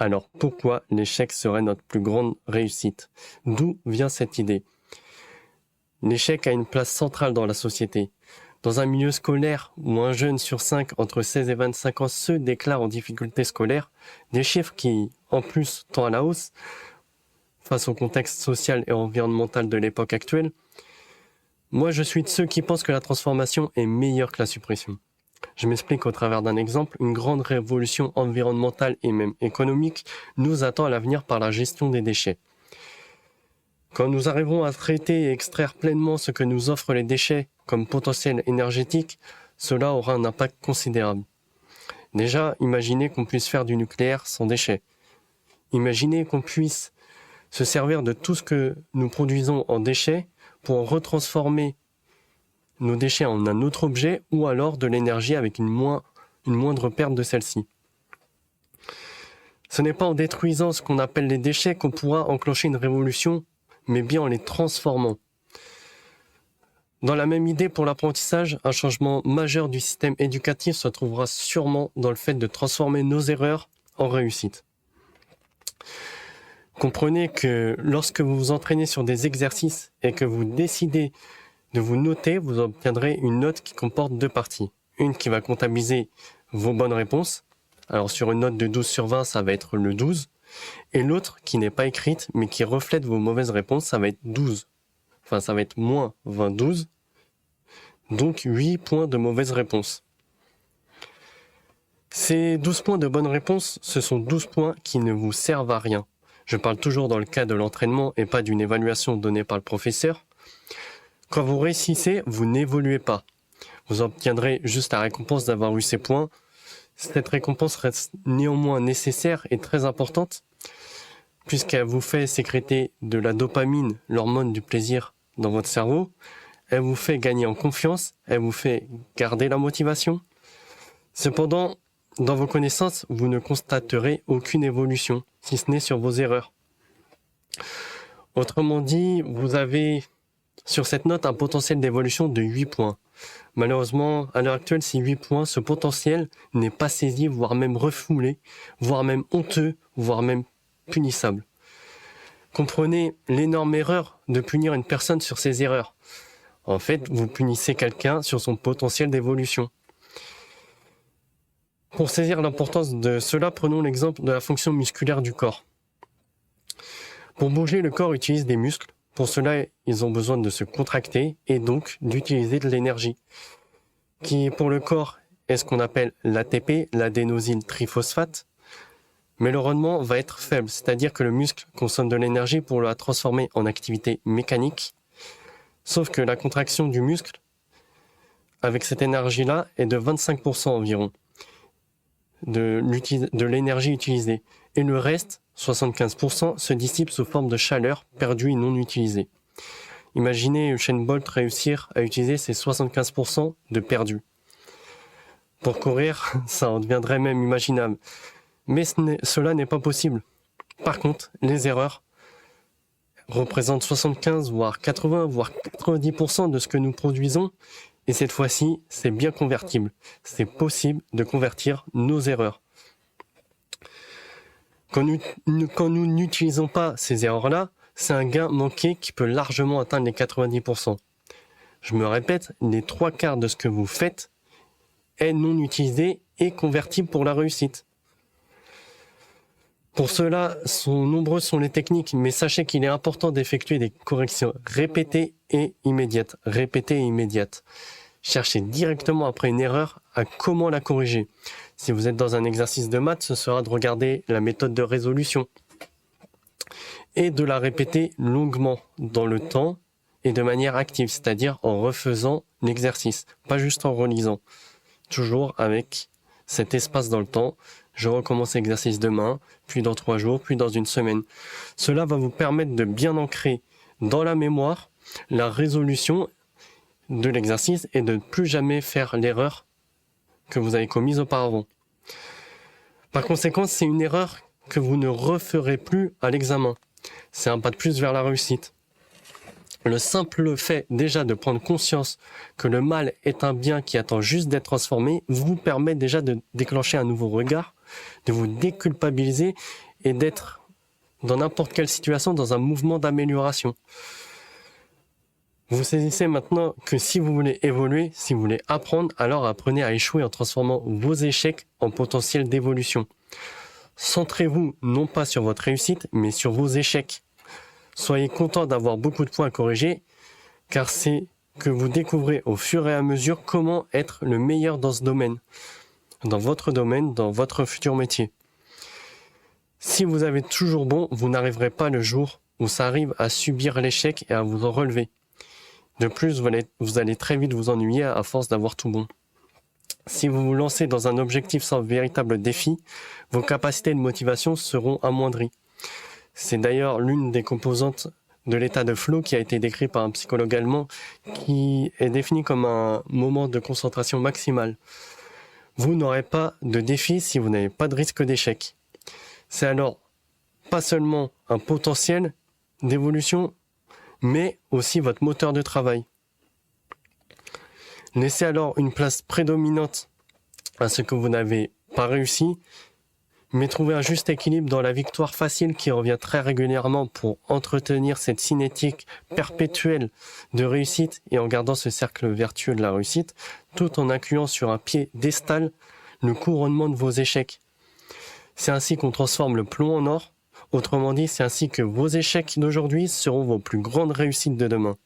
Alors pourquoi l'échec serait notre plus grande réussite? D'où vient cette idée? L'échec a une place centrale dans la société. Dans un milieu scolaire où un jeune sur 5 entre 16 et 25 ans se déclare en difficulté scolaire, des chiffres qui, en plus, tendent à la hausse face au contexte social et environnemental de l'époque actuelle, moi je suis de ceux qui pensent que la transformation est meilleure que la suppression. Je m'explique au travers d'un exemple. Une grande révolution environnementale et même économique nous attend à l'avenir par la gestion des déchets. Quand nous arriverons à traiter et extraire pleinement ce que nous offrent les déchets comme potentiel énergétique, cela aura un impact considérable. Déjà, imaginez qu'on puisse faire du nucléaire sans déchets. Imaginez qu'on puisse se servir de tout ce que nous produisons en déchets pour retransformer nos déchets en un autre objet ou alors de l'énergie avec une moindre perte de celle-ci. Ce n'est pas en détruisant ce qu'on appelle les déchets qu'on pourra enclencher une révolution, mais bien en les transformant. Dans la même idée pour l'apprentissage, un changement majeur du système éducatif se trouvera sûrement dans le fait de transformer nos erreurs en réussite. Comprenez que lorsque vous vous entraînez sur des exercices et que vous décidez de vous noter, vous obtiendrez une note qui comporte deux parties. Une qui va comptabiliser vos bonnes réponses. Alors sur une note de 12 sur 20, ça va être le 12. Et l'autre qui n'est pas écrite, mais qui reflète vos mauvaises réponses, ça va être 12. Enfin, ça va être moins 20, 12. Donc 8 points de mauvaises réponses. Ces 12 points de bonnes réponses, ce sont 12 points qui ne vous servent à rien. Je parle toujours dans le cas de l'entraînement et pas d'une évaluation donnée par le professeur. Quand vous réussissez, vous n'évoluez pas. Vous obtiendrez juste la récompense d'avoir eu ces points. Cette récompense reste néanmoins nécessaire et très importante, puisqu'elle vous fait sécréter de la dopamine, l'hormone du plaisir, dans votre cerveau. Elle vous fait gagner en confiance, elle vous fait garder la motivation. Cependant, dans vos connaissances, vous ne constaterez aucune évolution, si ce n'est sur vos erreurs. Autrement dit, vous avez sur cette note un potentiel d'évolution de 8 points. Malheureusement, à l'heure actuelle, ces 8 points, ce potentiel n'est pas saisi, voire même refoulé, voire même honteux, voire même punissable. Comprenez l'énorme erreur de punir une personne sur ses erreurs. En fait, vous punissez quelqu'un sur son potentiel d'évolution. Pour saisir l'importance de cela, prenons l'exemple de la fonction musculaire du corps. Pour bouger, le corps utilise des muscles. Pour cela, ils ont besoin de se contracter et donc d'utiliser de l'énergie, qui pour le corps est ce qu'on appelle l'ATP, l'adénosyl triphosphate. Mais le rendement va être faible, c'est-à-dire que le muscle consomme de l'énergie pour la transformer en activité mécanique. Sauf que la contraction du muscle, avec cette énergie-là, est de 25% environ de l'énergie utilisée. Et le reste, 75%, se dissipe sous forme de chaleur perdue et non utilisée. Imaginez Usain Bolt réussir à utiliser ces 75% de perdu. Pour courir, ça en deviendrait même imaginable. Mais cela n'est pas possible. Par contre, les erreurs représentent 75, voire 80, voire 90% de ce que nous produisons. Et cette fois-ci, c'est bien convertible. C'est possible de convertir nos erreurs. Quand nous n'utilisons pas ces erreurs-là, c'est un gain manqué qui peut largement atteindre les 90%. Je me répète, les 3/4 de ce que vous faites est non utilisé et convertible pour la réussite. Pour cela, nombreuses sont les techniques, mais sachez qu'il est important d'effectuer des corrections répétées et immédiates. Cherchez directement après une erreur à comment la corriger. Si vous êtes dans un exercice de maths, ce sera de regarder la méthode de résolution et de la répéter longuement dans le temps et de manière active, c'est-à-dire en refaisant l'exercice, pas juste en relisant. Toujours avec cet espace dans le temps. Je recommence l'exercice demain, puis dans 3 jours, puis dans une semaine. Cela va vous permettre de bien ancrer dans la mémoire la résolution de l'exercice et de ne plus jamais faire l'erreur que vous avez commise auparavant. Par conséquent, c'est une erreur que vous ne referez plus à l'examen. C'est un pas de plus vers la réussite. Le simple fait déjà de prendre conscience que le mal est un bien qui attend juste d'être transformé vous permet déjà de déclencher un nouveau regard, de vous déculpabiliser et d'être dans n'importe quelle situation dans un mouvement d'amélioration. Vous saisissez maintenant que si vous voulez évoluer, si vous voulez apprendre, alors apprenez à échouer en transformant vos échecs en potentiel d'évolution. Centrez-vous non pas sur votre réussite, mais sur vos échecs. Soyez content d'avoir beaucoup de points à corriger, car c'est que vous découvrez au fur et à mesure comment être le meilleur dans ce domaine, dans votre futur métier. Si vous avez toujours bon, vous n'arriverez pas le jour où ça arrive à subir l'échec et à vous en relever. De plus, vous allez très vite vous ennuyer à force d'avoir tout bon. Si vous vous lancez dans un objectif sans véritable défi, vos capacités de motivation seront amoindries. C'est d'ailleurs l'une des composantes de l'état de flow qui a été décrit par un psychologue allemand qui est défini comme un moment de concentration maximale. Vous n'aurez pas de défi si vous n'avez pas de risque d'échec. C'est alors pas seulement un potentiel d'évolution, mais aussi votre moteur de travail. Laissez alors une place prédominante à ce que vous n'avez pas réussi, mais trouvez un juste équilibre dans la victoire facile qui revient très régulièrement pour entretenir cette cinétique perpétuelle de réussite et en gardant ce cercle vertueux de la réussite, tout en incluant sur un piédestal le couronnement de vos échecs. C'est ainsi qu'on transforme le plomb en or. Autrement dit, c'est ainsi que vos échecs d'aujourd'hui seront vos plus grandes réussites de demain.